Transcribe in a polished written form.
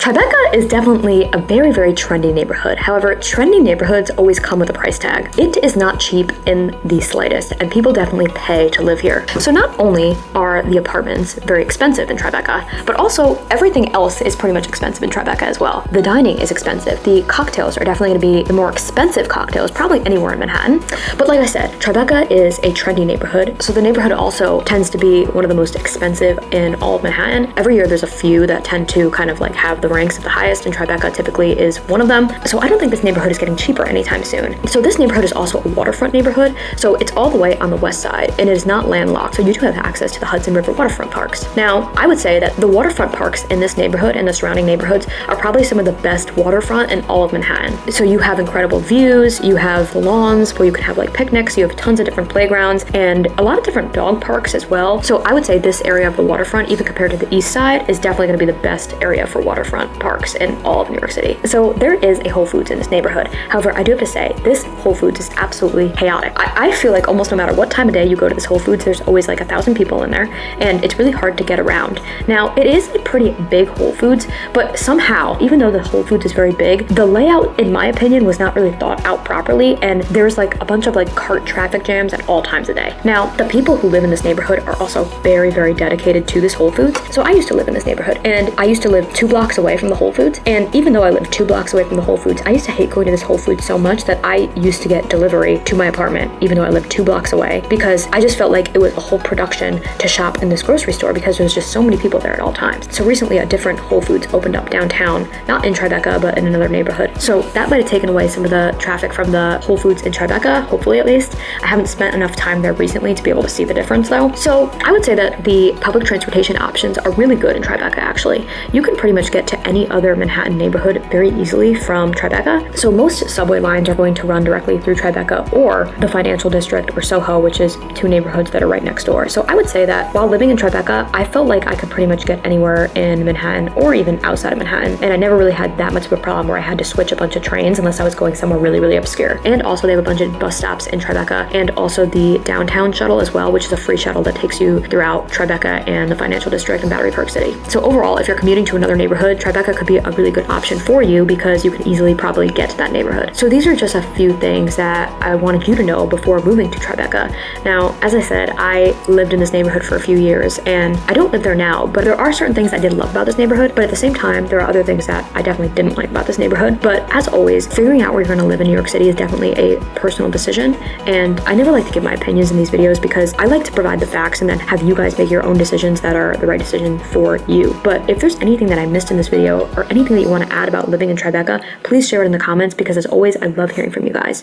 Tribeca is definitely a very, very trendy neighborhood. However, trendy neighborhoods always come with a price tag. It is not cheap in the slightest, and people definitely pay to live here. So not only are the apartments very expensive in Tribeca, but also everything else is pretty much expensive in Tribeca as well. The dining is expensive. The cocktails are definitely going to be the more expensive cocktails, probably anywhere in Manhattan. But like I said, Tribeca is a trendy neighborhood, so the neighborhood also tends to be one of the most expensive in all of Manhattan. Every year there's a few that tend to kind of like have the ranks of the highest, and Tribeca typically is one of them. So I don't think this neighborhood is getting cheaper anytime soon. So this neighborhood is also a waterfront neighborhood, so it's all the way on the west side, and it is not landlocked, so you do have access to the Hudson River waterfront parks. Now, I would say that the waterfront parks in this neighborhood and the surrounding neighborhoods are probably some of the best waterfront in all of Manhattan. So you have incredible views, you have lawns where you can have like picnics, you have tons of different playgrounds, and a lot of different dog parks as well. So I would say this area of the waterfront, even compared to the east side, is definitely going to be the best area for waterfront parks in all of New York City. So there is a Whole Foods in this neighborhood. However, I do have to say, this Whole Foods is absolutely chaotic. I feel like almost no matter what time of day you go to this Whole Foods, there's always like 1,000 people in there, and it's really hard to get around. Now, it is a pretty big Whole Foods, but somehow, even though the Whole Foods is very big, the layout, in my opinion, was not really thought out properly, and there's like a bunch of like cart traffic jams at all times of day. Now, the people who live in this neighborhood are also very, very dedicated to this Whole Foods. So I used to live in this neighborhood, and I used to live 2 blocks away from the Whole Foods, and even though I lived 2 blocks away from the Whole Foods, I used to hate going to this Whole Foods so much that I used to get delivery to my apartment, even though I lived 2 blocks away, because I just felt like it was a whole production to shop in this grocery store because there was just so many people there at all times. So recently a different Whole Foods opened up downtown, not in Tribeca, but in another neighborhood. So that might have taken away some of the traffic from the Whole Foods in Tribeca, hopefully at least. I haven't spent enough time there recently to be able to see the difference though. So I would say that the public transportation options are really good in Tribeca actually. You can pretty much get to any other Manhattan neighborhood very easily from Tribeca. So most subway lines are going to run directly through Tribeca or the Financial District or Soho, which is 2 neighborhoods that are right next door. So I would say that while living in Tribeca, I felt like I could pretty much get anywhere in Manhattan or even outside of Manhattan. And I never really had that much of a problem where I had to switch a bunch of trains unless I was going somewhere really, really obscure. And also they have a bunch of bus stops in Tribeca, and also the downtown shuttle as well, which is a free shuttle that takes you throughout Tribeca and the Financial District and Battery Park City. So overall, if you're commuting to another neighborhood, Tribeca could be a really good option for you because you can easily probably get to that neighborhood. So these are just a few things that I wanted you to know before moving to Tribeca. Now, as I said, I lived in this neighborhood for a few years, and I don't live there now, but there are certain things I did love about this neighborhood, but at the same time, there are other things that I definitely didn't like about this neighborhood. But as always, figuring out where you're going to live in New York City is definitely a personal decision, and I never like to give my opinions in these videos because I like to provide the facts and then have you guys make your own decisions that are the right decision for you. But if there's anything that I missed in this video or anything that you want to add about living in Tribeca, please share it in the comments because as always, I love hearing from you guys.